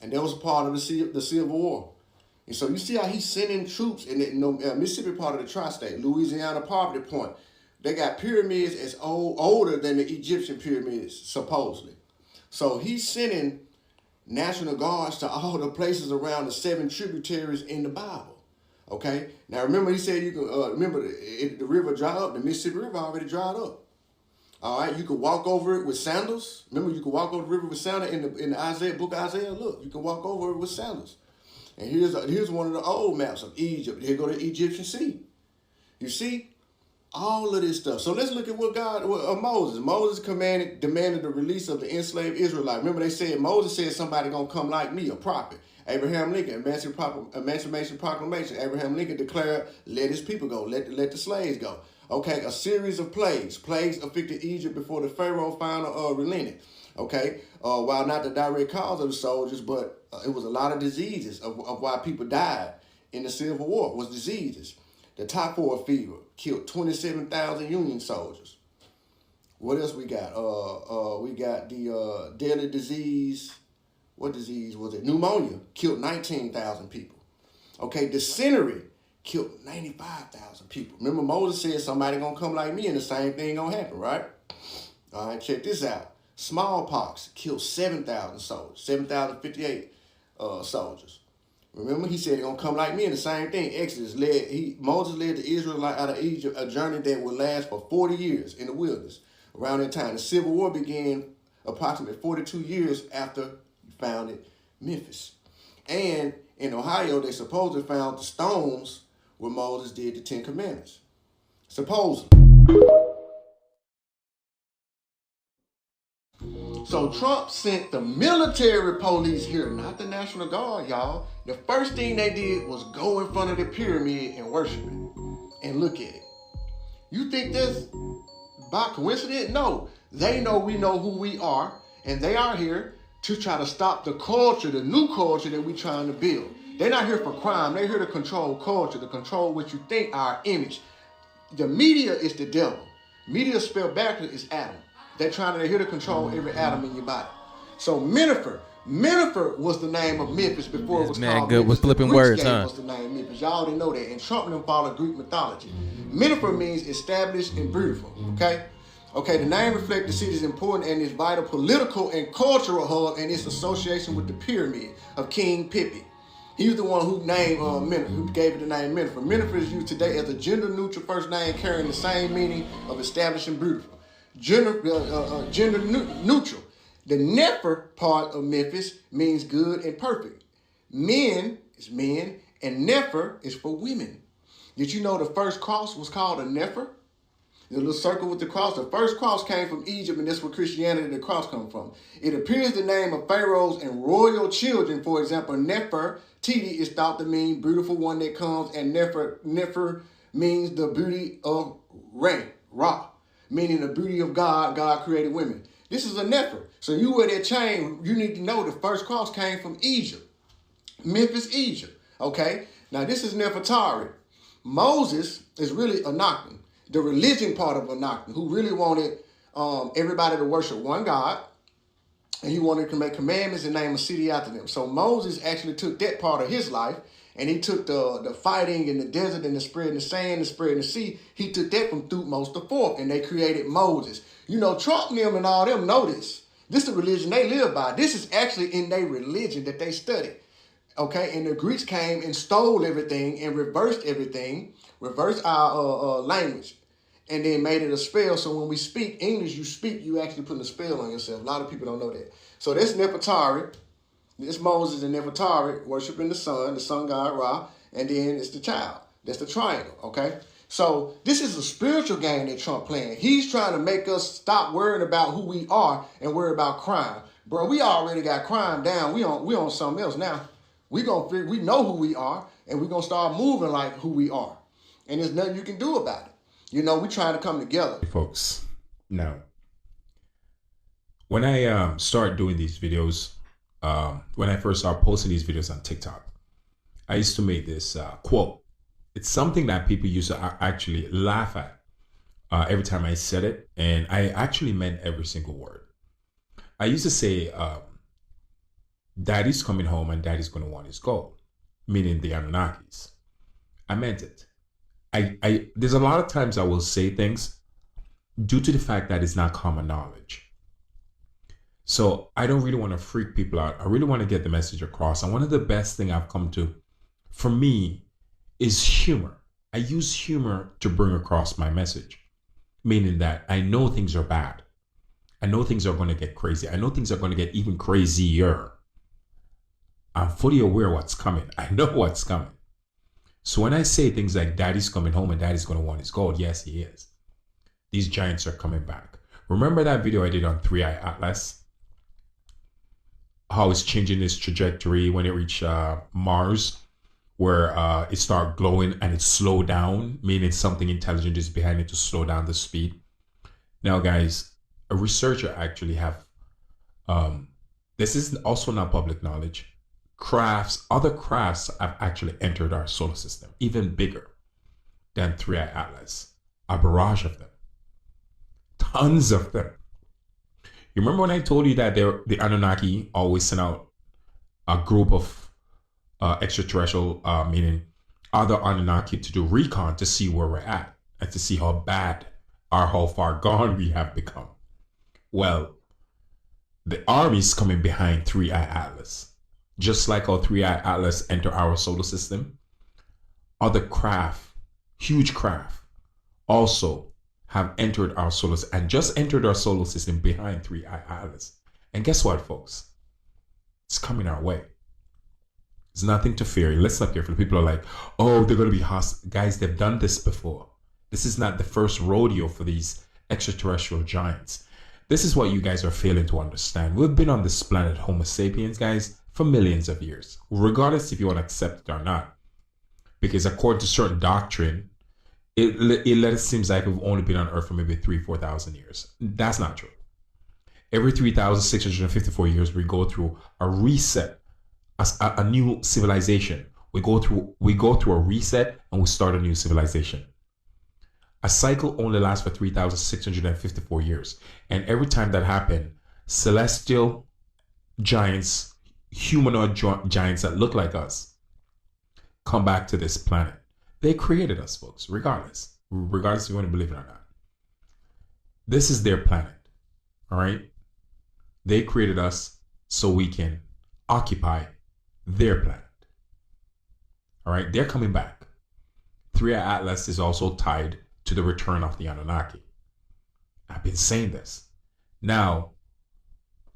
and that was a part of the Civil War. And so you see how he's sending troops in the Mississippi part of the tri-state, Louisiana Poverty Point. They got pyramids as older than the Egyptian pyramids, supposedly. So he's sending National Guards to all the places around the 7 tributaries in the Bible. Okay? Now remember, he said you can, remember the river dried up, the Mississippi River already dried up. All right, you could walk over it with sandals. Remember, you could walk over the river with sandals in the Isaiah, book of Isaiah. Look, you can walk over it with sandals. And here's one of the old maps of Egypt. Here go the Egyptian Sea. You see all of this stuff. So let's look at what Moses. Moses demanded the release of the enslaved Israelites. Remember they said, Moses said somebody gonna come like me, a prophet. Abraham Lincoln, Emancipation Proclamation. Abraham Lincoln declared, let his people go, let the slaves go. Okay, a series of plagues. Plagues afflicted Egypt before the Pharaoh finally relented. Okay, while not the direct cause of the soldiers, but it was a lot of diseases of why people died in the Civil War was diseases. The typhoid fever killed 27,000 Union soldiers. What else we got? We got the deadly disease. What disease was it? Pneumonia killed 19,000 people. Okay, dysentery killed 95,000 people. Remember Moses said somebody gonna come like me and the same thing gonna happen, right? All right, check this out. Smallpox killed 7,000 soldiers, 7,058 soldiers. Remember, he said they're going to come like me, and the same thing. Moses led the Israelites out of Egypt, a journey that would last for 40 years in the wilderness. Around that time, the Civil War began approximately 42 years after he founded Memphis. And in Ohio, they supposedly found the stones where Moses did the 10 Commandments. Supposedly. So Trump sent the military police here, not the National Guard, y'all. The first thing they did was go in front of the pyramid and worship it and look at it. You think that's by coincidence? No. They know we know who we are, and they are here to try to stop the culture, the new culture that we're trying to build. They're not here for crime. They're here to control culture, to control what you think, our image. The media is the devil. Media spelled backwards is Adam. They're here to control every atom in your body. So Memphis was the name of Memphis before it was called good Memphis. with flipping the words, huh? Was the name Memphis. Y'all didn't know that. And Trump didn't follow Greek mythology. Memphis means established and beautiful. Okay? Okay, the name reflects the city's important and its vital political and cultural hub and its association with the pyramid of King Pippin. He was the one who named Memphis, who gave it the name Memphis. Memphis is used today as a gender-neutral first name carrying the same meaning of established and beautiful. Gender neutral. The Nefer part of Memphis means good and perfect. Men is men, and Nefer is for women. Did you know the first cross was called a Nefer? The little circle with the cross. The first cross came from Egypt, and that's where Christianity, the cross, comes from. It appears the name of pharaohs and royal children, for example, Nefertiti is thought to mean beautiful one that comes, and Nefer means the beauty of Ra, meaning the beauty of God. God created women. This is a Nefer. So you wear that chain, you need to know the first cross came from Egypt. Memphis, Egypt. Okay? Now this is Nefertari. Moses is really Anunnaki, the religion part of Anunnaki, who really wanted everybody to worship one God, and he wanted to make commandments and name a city after them. So Moses actually took that part of his life, and he took the fighting in the desert and the spreading the sand and spreading the sea. He took that from Thutmose IV, and they created Moses. You know, Trump and them and all them know this. This is the religion they live by. This is actually in their religion that they study. Okay, and the Greeks came and stole everything and reversed everything, reversed our language, and then made it a spell. So when we speak English, you actually putting a spell on yourself. A lot of people don't know that. So that's Nefertari. This Moses and Nefertari worshiping the sun god Ra, and then it's the child. That's the triangle, okay? So this is a spiritual game that Trump playing. He's trying to make us stop worrying about who we are and worry about crime. Bro, we already got crime down. We on something else now. We know who we are, and we're going to start moving like who we are. And there's nothing you can do about it. You know, we're trying to come together. Folks, now, when I start doing these videos, when I first started posting these videos on TikTok, I used to make this quote. It's something that people used to actually laugh at every time I said it, and I actually meant every single word. I used to say, Daddy's coming home and Daddy's going to want his gold, meaning the Anunnakis. I meant it. There's a lot of times I will say things due to the fact that it's not common knowledge. So I don't really want to freak people out. I really want to get the message across. And one of the best things I've come to, for me, is humor. I use humor to bring across my message, meaning that I know things are bad. I know things are going to get crazy. I know things are going to get even crazier. I'm fully aware what's coming. I know what's coming. So when I say things like Daddy's coming home and Daddy's going to want his gold, yes, he is. These giants are coming back. Remember that video I did on 3i Atlas? How it's changing its trajectory when it reached Mars, where it started glowing and it slowed down, meaning something intelligent is behind it to slow down the speed. Now, guys, a researcher actually have, this is also not public knowledge, other crafts have actually entered our solar system, even bigger than 3i Atlas. A barrage of them. Tons of them. You remember when I told you that the Anunnaki always send out a group of extraterrestrial, meaning other Anunnaki, to do recon to see where we're at and to see how bad or how far gone we have become? Well, the army's coming behind 3i Atlas. Just like how 3i Atlas enter our solar system, other craft, huge craft, also have entered our solar system and just entered our solar system behind 3i Atlas. And guess what, folks? It's coming our way. There's nothing to fear. Listen up carefully. People are like, oh, they're going to be hostile. Guys, they've done this before. This is not the first rodeo for these extraterrestrial giants. This is what you guys are failing to understand. We've been on this planet, Homo sapiens, guys, for millions of years, regardless if you want to accept it or not. Because according to certain doctrine, it seems like we've only been on Earth for maybe 3,000-4,000 years. That's not true. Every 3,654 years, we go through a reset, a new civilization. We go through a reset and we start a new civilization. A cycle only lasts for 3,654 years. And every time that happened, celestial giants, humanoid giants that look like us, come back to this planet. They created us, folks, regardless if you want to believe it or not. This is their planet, all right? They created us so we can occupy their planet, all right? They're coming back. 3i Atlas is also tied to the return of the Anunnaki. I've been saying this. Now,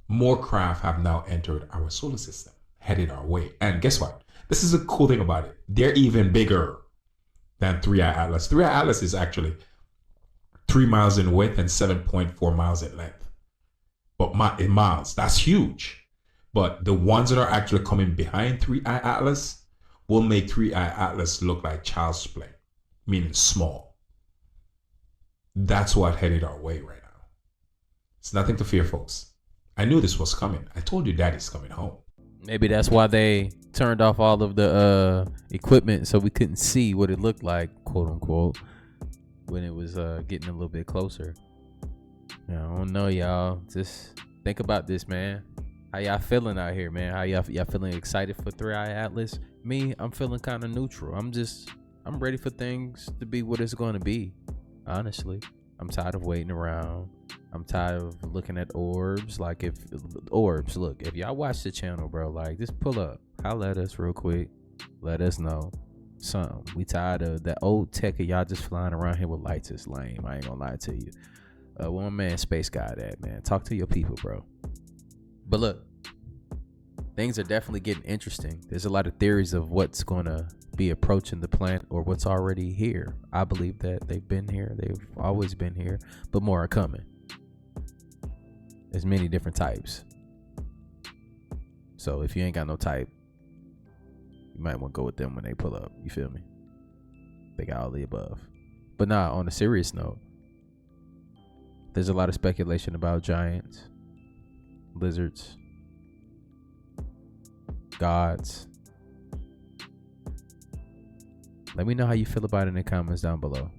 more craft have now entered our solar system, headed our way. And guess what? This is a cool thing about it. They're even bigger than 3i Atlas. 3i Atlas is actually 3 miles in width and 7.4 miles in length. But in miles, that's huge. But the ones that are actually coming behind 3i Atlas will make 3i Atlas look like child's play, meaning small. That's what headed our way right now. It's nothing to fear, folks. I knew this was coming. I told you Daddy's coming home. Maybe that's why they turned off all of the equipment so we couldn't see what it looked like, quote unquote, when it was getting a little bit closer. I don't know, y'all. Just think about this, man. How y'all feeling out here, man? How y'all feeling excited for 3i Atlas? Me, I'm feeling kind of neutral. I'm ready for things to be what it's going to be. Honestly, I'm tired of waiting around. I'm tired of looking at orbs. Like, if y'all watch the channel, bro, like, just pull up, holla at us real quick, let us know something. We tired of that old tech of y'all just flying around here with lights. Is lame. I ain't gonna lie to you. One man space guy that, man. Talk to your people, bro. But look, things are definitely getting interesting. There's a lot of theories of what's gonna be approaching the planet or what's already here. I believe that they've been here. They've always been here, but more are coming. There's many different types. So if you ain't got no type, you might want to go with them when they pull up. You feel me? They got all the above. But nah, on a serious note, there's a lot of speculation about giants, lizards, gods. Let me know how you feel about it in the comments down below.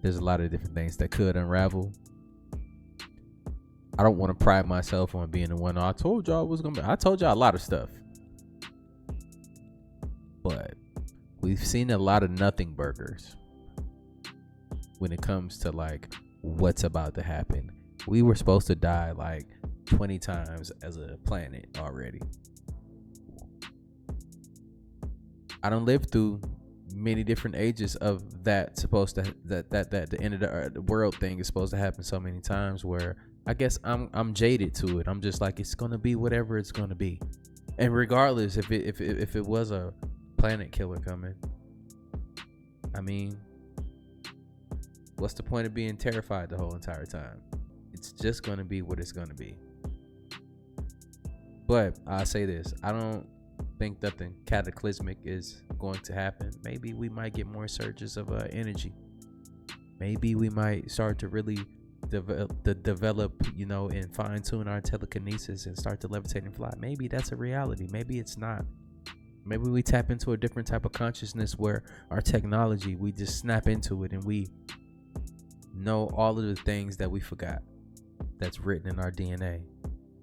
There's a lot of different things that could unravel. I don't want to pride myself on being the one. I told y'all it was gonna be. I told y'all a lot of stuff, but we've seen a lot of nothing burgers when it comes to like what's about to happen. We were supposed to die like 20 times as a planet already. I don't live through many different ages of that supposed to that the end of the world thing is supposed to happen so many times, where I guess I'm jaded to it. I'm just like, it's gonna be whatever it's gonna be, and regardless if it was a planet killer coming, I mean, what's the point of being terrified the whole entire time? It's just gonna be what it's gonna be. But I'll say this, I don't think nothing cataclysmic is going to happen. Maybe we might get more surges of energy. Maybe we might start to really develop, you know, and fine tune our telekinesis and start to levitate and fly. Maybe that's a reality. Maybe it's not. Maybe we tap into a different type of consciousness where our technology, we just snap into it and we know all of the things that we forgot that's written in our DNA.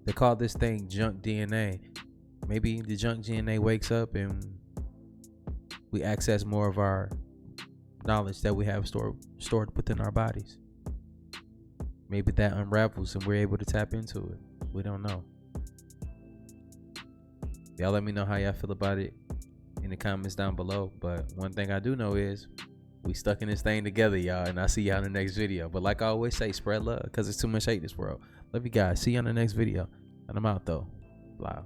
They call this thing junk DNA. Maybe the junk DNA wakes up and we access more of our knowledge that we have stored within our bodies. Maybe that unravels and we're able to tap into it. We don't know. Y'all let me know how y'all feel about it in the comments down below. But one thing I do know is we stuck in this thing together, y'all. And I'll see y'all in the next video. But like I always say, spread love, because there's too much hate in this world. Love you guys. See you on the next video. And I'm out, though. Bye.